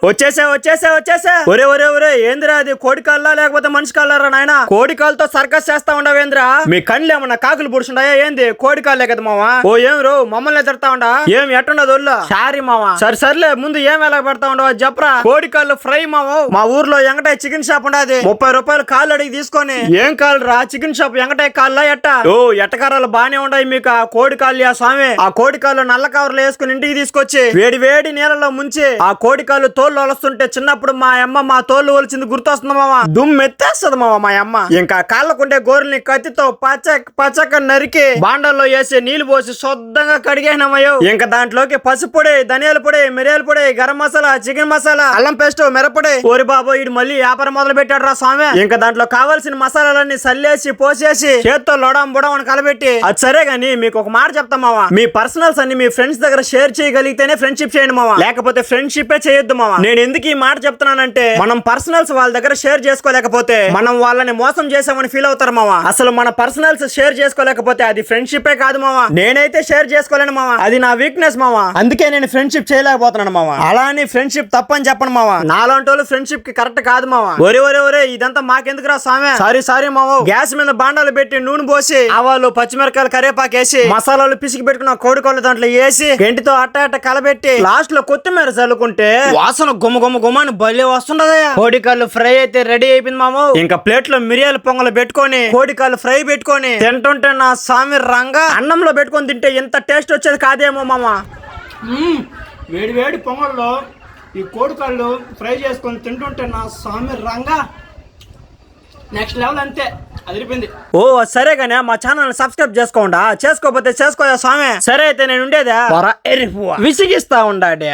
వచ్చేసా. ఒరే ఒరే ఒరే ఏంద్రా అది కోడి కాళ్ళ లేకపోతే మనిషి కాళ్ళరా నాయన? కోడి కాళ్ళతో సర్కస్ చేస్తా ఉండవేంద్రా? మీ కళ్ళు ఏమన్నా కాకులు పుడుచుండాయా ఏంది? కోడి కాళ్ళే కదా మావా. ఓ ఏం రో మమ్మల్ని తిడతా ఉండా? ఏం ఎట్టుండదు ఒళ్ళు? సారీ మావా. సర్లే ముందు ఏం ఎలా పెడతా ఉండవు చెప్పరా. కోడి కాళ్ళు ఫ్రై మావా. మా ఊర్లో ఎంగటాయ్ చికెన్ షాప్ ఉండదు. 30 రూపాయలు కాళ్ళు అడిగి తీసుకొని. ఏం కాళ్ళు రా? చికెన్ షాప్ ఎంగటాయ్ కాళ్ళ ఎట్ట? ఓ ఎట్టకారాలు బానే ఉన్నాయి మీకు. ఆ కోడి కాళ్ళు ఆ స్వామి. ఆ కోడి కాళ్ళు నల్ల కవర్లు వేసుకుని ఇంటికి తీసుకొచ్చి వేడి వేడి నీళ్ళలో ముంచి ఆ కోడి కాళ్ళు తోళ్ళు వలుస్తుంటే చిన్నప్పుడు మా అమ్మ మా తోళ్ళు వలిచింది గుర్తొస్తుంది మావా. దుమ్ము ఎత్తేస్తుంది మావా మా అమ్మ. ఇంకా కాళ్ళకుండే గోరుని కత్తితో పచ్చక నరికి బాండల్లో వేసి నీళ్లు పోసి శుద్ధంగా కడిగేసినామయ్యో. ఇంకా దాంట్లోకి పసుపు పొడి, ధనియాల పొడి, మిరియాల పొడి, గరం మసాలా, చికెన్ మసాలా, అల్లం పేస్ట్, మిరపొడి. ఓరి బాబో ఇడు మళ్ళీ వ్యాపారం మొదలు పెట్టాడు రా స్వామి. ఇంకా దాంట్లో కావాల్సిన మసాలాలన్నీ సల్లేసి పోసేసి చేత్తో లొడం బుడం అని కలబెట్టి అది సరే గాని మీకు ఒక మాట చెప్తా మావా. మీ పర్సనల్స్ అన్ని మీ ఫ్రెండ్స్ దగ్గర షేర్ చేయగలిగితేనే ఫ్రెండ్షిప్ చేయండి మావా. లేకపోతే ఫ్రెండ్షిప్ చేయొద్దు మావా. నేను ఎందుకు ఈ మాట చెప్తున్నానంటే మనం పర్సనల్స్ వాళ్ళ దగ్గర షేర్ చేసుకోలేకపోతే మనం వాళ్ళని మోసం చేసామని ఫీల్ అవుతారు మావా. అసలు మన పర్సనల్స్ షేర్ చేసుకోలేకపోతే అది ఫ్రెండ్షిప్ కాదు మావా. నేనైతే షేర్ చేసుకోలేను మావా. అది నా వీక్నెస్ మావా. అందుకే నేను ఫ్రెండ్షిప్ చేయలేకపోతున్నాను మావా. అలా అని ఫ్రెండ్షిప్ తప్పని చెప్పను మావా. నాలాంటి వాళ్ళు ఫ్రెండ్షిప్ కి కరెక్ట్ కాదు మావా. ఒరే ఇదంతా మాకెందుకు రా స్వామి. సారీ మావా. గ్యాస్ మీద బాండాలు పెట్టి నూనె పోసి ఆవాలు, పచ్చిమిరకాయలు, కరేపాకు వేసి మసాలాలు పిసికి పెట్టుకున్న కోడికోళ్ళు దాంట్లో వేసి గంటితో అట్ట కలబెట్టి లాస్ట్ లో కొత్తిమీర చల్లుకుంటే వాసన గుమ్మ అని బలి వస్తుండదయ్యా. కోడికాళ్ళు ఫ్రై అయితే రెడీ అయిపోయింది మామూ. ఇంకా ప్లేట్ లో మిరియాల పొంగలు పెట్టుకొని కోడికాళ్ళు ఫ్రై పెట్టుకొని తింటుంటే నా స్వామి రంగా అన్నంలో పెట్టుకొని తింటే ఎంత టేస్ట్ వచ్చేది కాదేమో మామా. వేడి వేడి పొంగల్లో ఈ కోడికాళ్ళు ఫ్రై చేసుకొని తింటుంటే నా స్వామి రంగా నెక్స్ట్ లెవెల్ అంతే అదిరిపోయింది. ఓ సరే గానే మా ఛానల్ సబ్స్క్రైబ్ చేసుకోకపోతే చేసుకోదా స్వామి. సరే అయితే నేను ఉండేదా విసిగిస్తా ఉండాడే.